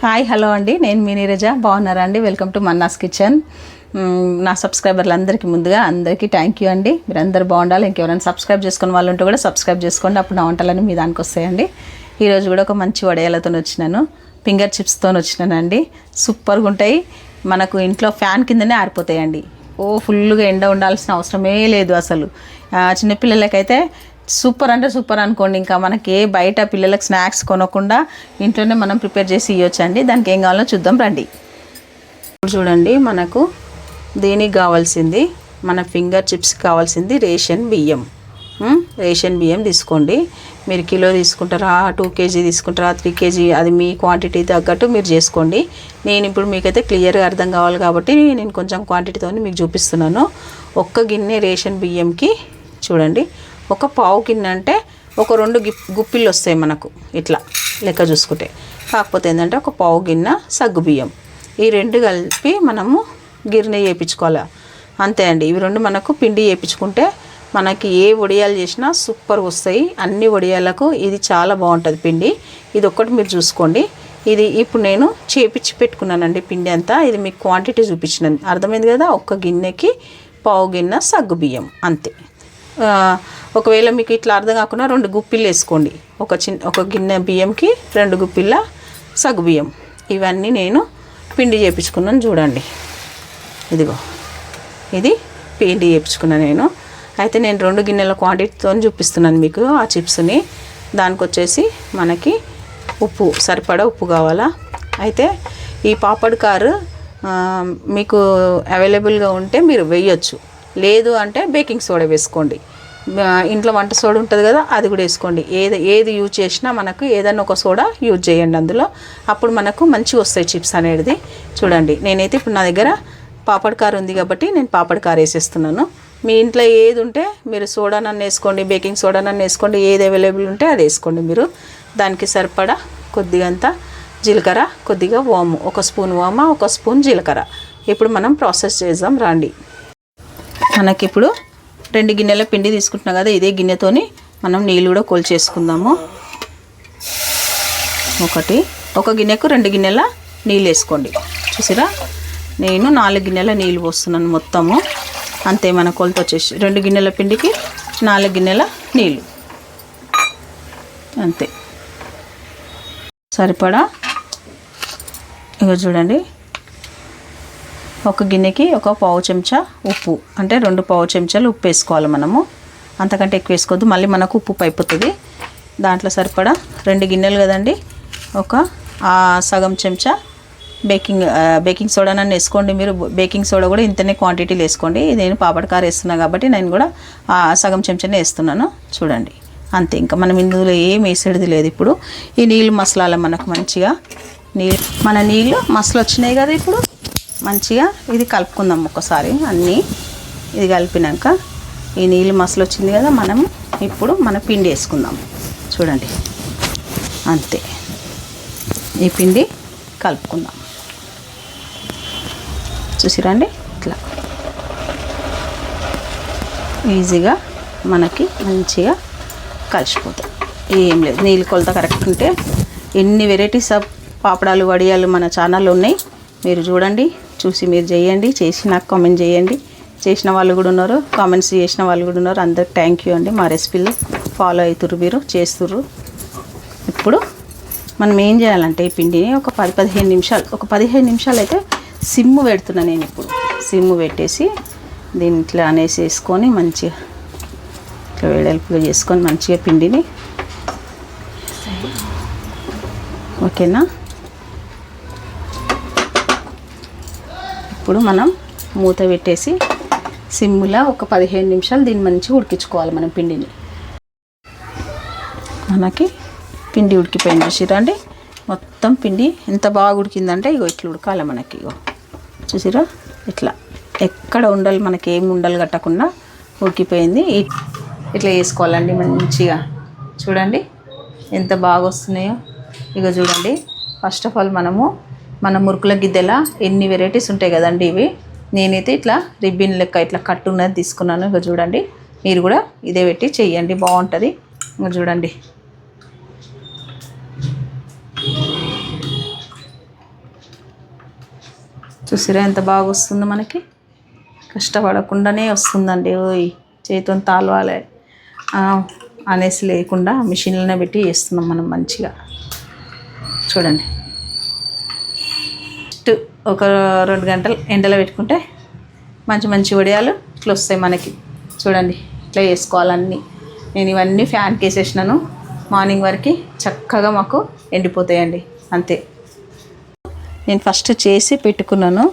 Hi hello అండి, నేను మీ నీరజ. బాగున్నారా అండి? Welcome to Manna's kitchen. నా సబ్స్క్రైబర్లు అందరికీ ముందుగా అందరికీ థ్యాంక్ యూ అండి. మీరు అందరు బాగుండాలి. ఇంకెవరైనా సబ్స్క్రైబ్ చేసుకున్న వాళ్ళు ఉంటే కూడా సబ్స్క్రైబ్ చేసుకోండి. అప్పుడు నా వంటలన్నీ మీ దానికి వస్తాయండి. ఈరోజు కూడా ఒక మంచి వడియాలతో వచ్చినాను, ఫింగర్ చిప్స్తో వచ్చినానండి. సూపర్గా ఉంటాయి. మనకు ఇంట్లో ఫ్యాన్ కిందనే ఆరిపోతాయండి. ఫుల్గా ఎండ ఉండాల్సిన అవసరమే లేదు అసలు. చిన్నపిల్లలకైతే సూపర్ అంటే సూపర్ అనుకోండి. ఇంకా మనకి బయట పిల్లలకు స్నాక్స్ కొనకుండా ఇంట్లోనే మనం ప్రిపేర్ చేసి ఇవ్వచ్చండి. దానికి ఏం కావాలో చూద్దాం రండి. ఇప్పుడు చూడండి, మనకు దీనికి కావాల్సింది, మన ఫింగర్ చిప్స్ కావాల్సింది రేషన్ బియ్యం. రేషన్ బియ్యం తీసుకోండి. మీరు కిలో తీసుకుంటారా, 2 kg తీసుకుంటారా, 3 kg, అది మీ క్వాంటిటీ తగ్గట్టు మీరు చేసుకోండి. నేను ఇప్పుడు మీకైతే క్లియర్గా అర్థం కావాలి కాబట్టి నేను కొంచెం క్వాంటిటీతో మీకు చూపిస్తున్నాను. 1 గిన్నె రేషన్ బియ్యంకి చూడండి, ఒక పావు గిన్నె అంటే ఒక 2 గుప్పిళ్ళు వస్తాయి మనకు, ఇట్లా లెక్క చూసుకుంటే. కాకపోతే ఏంటంటే ఒక పావు గిన్నె సగ్గు బియ్యం, ఈ 2 కలిపి మనము గిన్నె వేయించుకోవాలి. అంతే అండి. ఇవి 2 మనకు పిండి వేయించుకుంటే మనకి ఏ వడియాలు చేసినా సూపర్గా వస్తాయి. అన్ని వడియాలకు ఇది చాలా బాగుంటుంది పిండి. ఇది ఒక్కటి మీరు చూసుకోండి. ఇది ఇప్పుడు నేను చేపించి పెట్టుకున్నానండి పిండి అంతా. ఇది మీకు క్వాంటిటీ చూపించినది అర్థమైంది కదా. 1 గిన్నెకి పావు గిన్నె సగ్గు బియ్యం అంతే. ఒకవేళ మీకు ఇట్లా అర్థం కాకుండా 2 గుప్పిళ్ళు వేసుకోండి. ఒక గిన్నె బియ్యంకి 2 గుప్పిళ్ళ సగ్గు బియ్యం. ఇవన్నీ నేను పిండి చేయించుకున్నాను చూడండి. ఇదిగో ఇది పిండి చేయించుకున్నాను నేను. అయితే నేను 2 గిన్నెల క్వాంటిటీతో చూపిస్తున్నాను మీకు ఆ చిప్స్ని. దానికి వచ్చేసి మనకి ఉప్పు, సరిపడా ఉప్పు కావాలా. అయితే ఈ పాపడ్ కారు మీకు అవైలబుల్గా ఉంటే మీరు వేయొచ్చు, లేదు అంటే బేకింగ్ సోడా వేసుకోండి. ఇంట్లో వంట సోడా ఉంటుంది కదా, అది కూడా వేసుకోండి. ఏది యూజ్ చేసినా మనకు ఏదైనా ఒక సోడా యూజ్ చేయండి అందులో, అప్పుడు మనకు మంచిగా వస్తాయి చిప్స్ అనేది. చూడండి, నేనైతే ఇప్పుడు నా దగ్గర పాపడ్ కారు ఉంది కాబట్టి నేను పాపడ్ కారు వేసేస్తున్నాను. మీ ఇంట్లో ఏది ఉంటే మీరు సోడా నన్ను వేసుకోండి, బేకింగ్ సోడా నన్ను వేసుకోండి, ఏది అవైలబుల్ ఉంటే అది వేసుకోండి మీరు. దానికి సరిపడా కొద్దిగంత జీలకర్ర, కొద్దిగా వాము, 1 స్పూన్ వామ, 1 స్పూన్ జీలకర్ర. ఇప్పుడు మనం ప్రాసెస్ చేద్దాం రండి. మనకిప్పుడు 2 గిన్నెల పిండి తీసుకుంటున్నాం కదా, ఇదే గిన్నెతోని మనం నీళ్ళు కూడా కొలిచేసుకుందాము. 1 గిన్నెకు 2 గిన్నెల నీళ్ళు వేసుకోండి. చూసిరా, నేను 4 గిన్నెల నీళ్ళు పోస్తున్నాను మొత్తము. అంతే, మన కొలత వచ్చేసి 2 గిన్నెల పిండికి 4 గిన్నెల నీళ్ళు అంతే సరిపడా. ఇక చూడండి, 1 గిన్నెకి 1 పావు చెంచా ఉప్పు, అంటే 2 పావు చెంచాలు ఉప్పు వేసుకోవాలి మనము. అంతకంటే ఎక్కువ వేసుకోవద్దు, మళ్ళీ మనకు ఉప్పు అయిపోతుంది. దాంట్లో సరిపడా 2 గిన్నెలు కదండి, ఒక సగం చెంచా బేకింగ్ సోడా నన్ను వేసుకోండి. మీరు బేకింగ్ సోడా కూడా ఇంతనే క్వాంటిటీలు వేసుకోండి. నేను పాపడ్ కారు వేస్తున్నాను కాబట్టి నేను కూడా సగం చెంచానే వేస్తున్నాను చూడండి. అంతే, ఇంకా మనం ఇందులో ఏం వేసేది లేదు. ఇప్పుడు ఈ నీళ్ళు మసలాల మనకు మంచిగా. మన నీళ్ళు మసలు వచ్చినాయి కదా, ఇప్పుడు మంచిగా ఇది కలుపుకుందాం ఒకసారి అన్నీ. ఇది కలిపినాక ఈ నీళ్ళు మసలు వచ్చింది కదా, మనం ఇప్పుడు మన పిండి వేసుకుందాం చూడండి. అంతే, ఈ పిండి కలుపుకుందాం. చూసిరండి, ఇట్లా ఈజీగా మనకి మంచిగా కలిసిపోతుంది. ఏం లేదు, నీళ్ళు కొలత కరెక్ట్ ఉంటే ఎన్ని వెరైటీస్ ఆఫ్ పాపడాలు వడియాలు మన ఛానల్లో ఉన్నాయి. మీరు చూడండి, చూసి మీరు చేయండి, చేసి నాకు కామెంట్ చేయండి. చేసిన వాళ్ళు కూడా ఉన్నారు, కామెంట్స్ చేసిన వాళ్ళు కూడా ఉన్నారు. అందరికి థ్యాంక్ యూ అండి. మా రెసిపీలు ఫాలో అవుతుర్రు, మీరు చేస్తుర్రు. ఇప్పుడు మనం ఏం చేయాలంటే ఈ పిండిని ఒక 15 నిమిషాలు అయితే సిమ్ము పెడుతున్నాను నేను. ఇప్పుడు సిమ్ము పెట్టేసి దీన్ని ఇట్లా అనేసేసుకొని మంచిగా ఇట్లా వేడల్పుగా చేసుకొని మంచిగా పిండిని, ఓకేనా. ఇప్పుడు మనం మూత పెట్టేసి సిమ్ములా ఒక 15 నిమిషాలు దీన్ని మంచిగా ఉడికించుకోవాలి మనం పిండిని. మనకి పిండి ఉడికిపోయింది చూసిరండి. మొత్తం పిండి ఎంత బాగా ఉడికిందంటే ఇగో ఇట్లా ఉడకాలి మనకి. ఇగో చూసిరా, ఇట్లా ఎక్కడ ఉండలు, మనకి ఏమి ఉండలు కట్టకుండా ఉడికిపోయింది. ఇట్లా వేసుకోవాలండి మంచిగా. చూడండి ఎంత బాగా వస్తున్నాయో. ఇక చూడండి, ఫస్ట్ ఆఫ్ ఆల్ మన మురుకుల గిద్దెల ఎన్ని వెరైటీస్ ఉంటాయి కదండి. ఇవి నేనైతే ఇట్లా రిబ్బిన్ లెక్క ఇట్లా కట్టు ఉన్నది తీసుకున్నాను. ఇక చూడండి, మీరు కూడా ఇదే పెట్టి చెయ్యండి, బాగుంటుంది. ఇక చూడండి, చూసిరా ఎంత బాగా వస్తుందో మనకి, కష్టపడకుండానే వస్తుందండి. ఓయ్ చేతితో తాళవాలే అనేసి లేకుండా మిషన్లోనే పెట్టి వేస్తున్నాం మనం మంచిగా. చూడండి, జస్ట్ ఒక 2 గంటలు ఎండలో పెట్టుకుంటే మంచి మంచి వడియాలు ఇట్లా వస్తాయి మనకి. చూడండి ఇట్లా వేసుకోవాలన్నీ. నేను ఇవన్నీ ఫ్యాన్కి వేసేసినాను. మార్నింగ్ వరకు చక్కగా మాకు ఎండిపోతాయండి. అంతే, నేను ఫస్ట్ చేసి పెట్టుకున్నాను.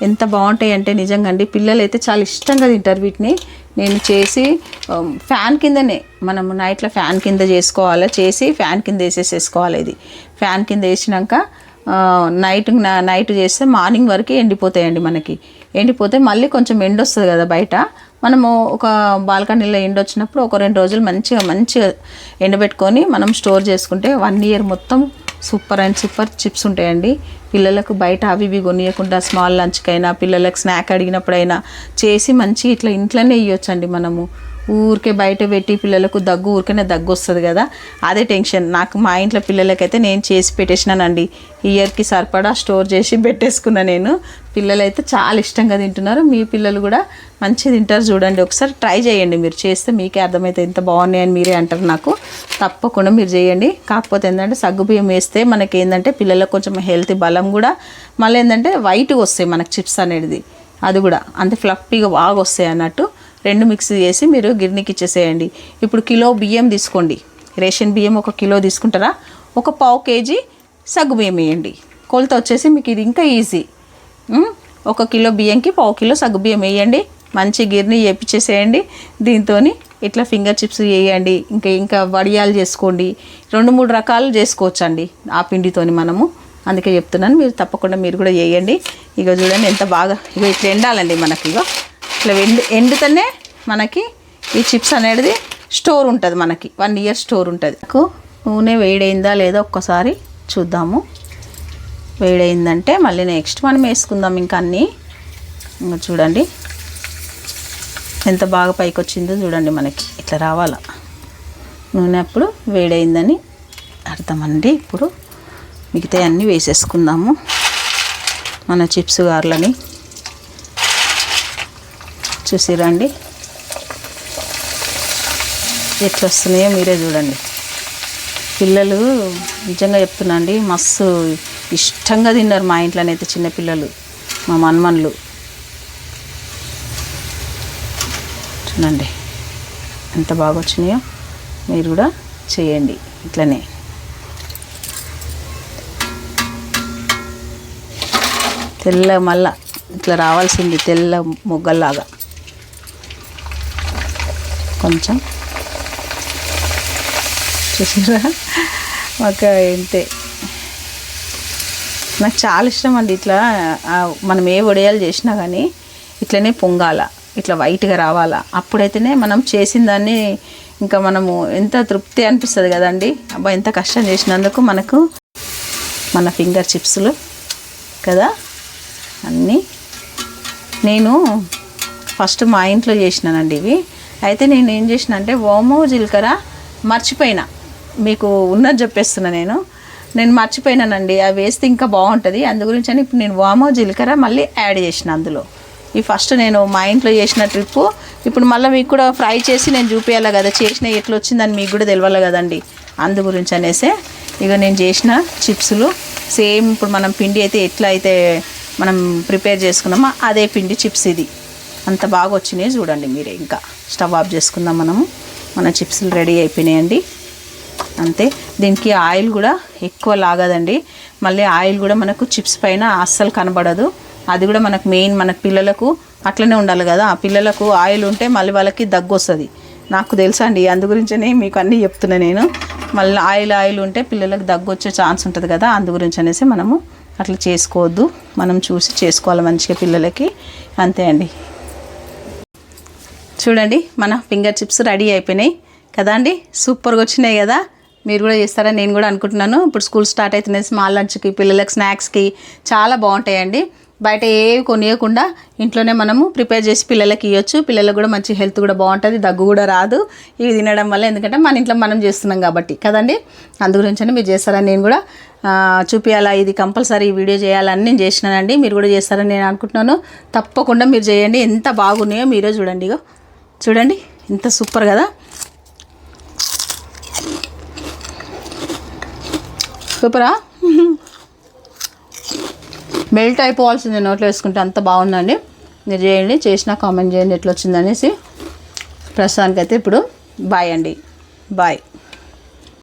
ఎంత బాగుంటాయి అంటే నిజంగా అండి, పిల్లలు అయితే చాలా ఇష్టంగా తింటారు వీటిని. నేను చేసి ఫ్యాన్ కిందనే, మనము నైట్లో ఫ్యాన్ కింద చేసుకోవాలి, చేసి ఫ్యాన్ కింద వేసేసుకోవాలి. ఇది ఫ్యాన్ కింద వేసినాక నైట్ చేస్తే మార్నింగ్ వరకు ఎండిపోతాయండి మనకి. ఎండిపోతే మళ్ళీ కొంచెం ఎండ వస్తుంది కదా బయట, మనము ఒక బాల్కనీలో ఎండ వచ్చినప్పుడు ఒక 2 రోజులు మంచిగా ఎండబెట్టుకొని మనం స్టోర్ చేసుకుంటే 1 ఇయర్ మొత్తం సూపర్ అండ్ సూపర్ చిప్స్ ఉంటాయండి. పిల్లలకు బయట అవి ఇవి కొనియకుండా స్మాల్ లంచ్కైనా పిల్లలకు స్నాక్ అడిగినప్పుడైనా చేసి మంచి ఇట్లా ఇంట్లోనే ఇవ్వచ్చండి. మనము ఊరికే బయట పెట్టి పిల్లలకు ఊరికనే దగ్గు వస్తుంది కదా, అదే టెన్షన్ నాకు. మా ఇంట్లో పిల్లలకైతే నేను చేసి పెట్టేసినానండి. ఇయర్కి సరిపడా స్టోర్ చేసి పెట్టేసుకున్నా నేను. పిల్లలైతే చాలా ఇష్టంగా తింటున్నారు. మీ పిల్లలు కూడా మంచిగా తింటారు. చూడండి, ఒకసారి ట్రై చేయండి. మీరు చేస్తే మీకే అర్థమైతే ఎంత బాగున్నాయని మీరే అంటారు నాకు. తప్పకుండా మీరు చేయండి. కాకపోతే ఏంటంటే సగ్గుబియ్యం వేస్తే మనకి ఏంటంటే పిల్లలకు కొంచెం హెల్త్ బలం కూడా, మళ్ళీ ఏంటంటే వైట్గా వస్తాయి మనకు చిప్స్ అనేది. అది కూడా అంతే ఫ్లఫీగా బాగా వస్తాయి అన్నట్టు. 2 మిక్స్ చేసి మీరు గిర్నీకి ఇచ్చేసేయండి. ఇప్పుడు కిలో బియ్యం తీసుకోండి, రేషన్ బియ్యం 1 కిలో తీసుకుంటారా, ఒక 1/2 కేజీ సగ్గు బియ్యం వేయండి. కొలత వచ్చేసి మీకు ఇది ఇంకా ఈజీ. 1 కిలో బియ్యంకి 1/2 కిలో సగ్గు బియ్యం వేయండి. మంచి గిర్నీ వేపించేసేయండి. దీంతో ఇట్లా ఫింగర్ చిప్స్ వేయండి. ఇంకా వడియాలు చేసుకోండి. 2-3 రకాలు చేసుకోవచ్చండి ఆ పిండితోని మనము. అందుకే చెప్తున్నాను, మీరు తప్పకుండా మీరు కూడా చేయండి. ఇక చూడండి ఎంత బాగా ఇట్లా ఎండాలండి మనకి. ఇట్లా ఎండుతోనే మనకి ఈ చిప్స్ అనేది స్టోర్ ఉంటుంది, మనకి 1 ఇయర్ స్టోర్ ఉంటుంది. నూనె వేడైందా లేదా ఒక్కసారి చూద్దాము. వేడైందంటే మళ్ళీ నెక్స్ట్ మనం వేసుకుందాం ఇంకా అన్నీ. ఇంకా చూడండి ఎంత బాగా పైకి వచ్చిందో చూడండి. మనకి ఇట్లా రావాలా నూనె, అప్పుడు వేడైందని అర్థమండి. ఇప్పుడు మిగతా అన్నీ వేసేసుకుందాము మన చిప్స్ గార్లని. చూసిరండి ఎట్లా వస్తున్నాయో మీరే చూడండి. పిల్లలు నిజంగా చెప్తున్నా అండి, మస్తు ఇష్టంగా తిన్నారు మా ఇంట్లోనైతే చిన్నపిల్లలు, మా మన్మన్లు. చూడండి ఎంత బాగా వచ్చినాయో. మీరు కూడా చేయండి ఇట్లనే. తెల్ల మళ్ళా ఇట్లా రావాల్సింది, తెల్ల మొగ్గల్లాగా కొంచెం. చూసారా ఒక ఇంతే. నాకు చాలా ఇష్టం అండి ఇట్లా. మనం ఏ వడియాలు చేసినా కానీ ఇట్లనే పొంగాల, ఇట్లా వైట్గా రావాలా. అప్పుడైతేనే మనం చేసిన దాన్ని ఇంకా మనము ఎంత తృప్తి అనిపిస్తుంది కదండి. అబ్బా ఎంత కష్టం చేసినందుకు మనకు మన ఫింగర్ చిప్స్లు కదా అన్నీ. నేను ఫస్ట్ మా ఇంట్లో చేసినానండి ఇవి. అయితే నేను ఏం చేసిన అంటే ఓమో జీలకర్ర మర్చిపోయినా, మీకు ఉన్నది చెప్పేస్తున్నా. నేను మర్చిపోయినానండి. అవి వేస్తే ఇంకా బాగుంటుంది, అందు గురించి అని ఇప్పుడు నేను ఓమో జీలకర్ర మళ్ళీ యాడ్ చేసిన అందులో. ఈ ఫస్ట్ నేను మా ఇంట్లో చేసిన ట్రిప్పు ఇప్పుడు మళ్ళీ మీకు కూడా ఫ్రై చేసి నేను చూపించాలి కదా, చేసిన ఎట్లా వచ్చిందని మీకు కూడా తెలియాలి కదండి. అందు గురించి అనేసే ఇక నేను చేసిన చిప్స్లు సేమ్ ఇప్పుడు మనం పిండి అయితే ఎట్లా అయితే మనం ప్రిపేర్ చేసుకున్నామో అదే పిండి చిప్స్. ఇది అంత బాగా వచ్చినాయి చూడండి మీరే. ఇంకా స్టవ్ ఆఫ్ చేసుకుందాం మనము. మన చిప్స్లు రెడీ అయిపోయినాయండి అంతే. దీనికి ఆయిల్ కూడా ఎక్కువ లాగదండి. మళ్ళీ ఆయిల్ కూడా మనకు చిప్స్ పైన అస్సలు కనబడదు. అది కూడా మనకు మెయిన్, మనకు పిల్లలకు అట్లనే ఉండాలి కదా. ఆ పిల్లలకు ఆయిల్ ఉంటే మళ్ళీ వాళ్ళకి దగ్గు వస్తుంది, నాకు తెలుసా అండి. అందు గురించనే మీకు అన్నీ చెప్తున్నా నేను. మళ్ళీ ఆయిల్ ఉంటే పిల్లలకు దగ్గు వచ్చే ఛాన్స్ ఉంటుంది కదా, అందు గురించి అనేసి మనము అట్లా చేసుకోవద్దు. మనం చూసి చేసుకోవాలి మంచిగా పిల్లలకి. అంతే అండి. చూడండి మన ఫింగర్ చిప్స్ రెడీ అయిపోయినాయి కదా అండి. సూపర్గా వచ్చినాయి కదా. మీరు కూడా చేస్తారని నేను కూడా అనుకుంటున్నాను. ఇప్పుడు స్కూల్ స్టార్ట్ అవుతున్నాయి, స్మాల్ లంచ్కి, పిల్లలకి స్నాక్స్కి చాలా బాగుంటాయండి. బయట ఏవి కొనియకుండా ఇంట్లోనే మనము ప్రిపేర్ చేసి పిల్లలకి ఇవ్వచ్చు. పిల్లలకు కూడా మంచి హెల్త్ కూడా బాగుంటుంది, దగ్గు కూడా రాదు ఇవి తినడం వల్ల. ఎందుకంటే మన ఇంట్లో మనం చేస్తున్నాం కాబట్టి కదండి. అందుగురించని మీరు చేస్తారని నేను కూడా చూపించాలా, ఇది కంపల్సరీ ఈ వీడియో చేయాలని నేను చేసినానండి. మీరు కూడా చేస్తారని నేను అనుకుంటున్నాను. తప్పకుండా మీరు చేయండి. ఎంత బాగున్నాయో మీరే చూడండి. ఇగో చూడండి ఎంత సూపర్ కదా, సూపరా. మెల్ట్ అయిపోవాల్సింది నోట్లో వేసుకుంటే, అంత బాగుందండి. మీరు చేయండి, చేసినా కామెంట్ చేయండి ఎట్లా వచ్చిందనేసి. ప్రస్తుతానికైతే ఇప్పుడు బాయ్ అండి, బాయ్.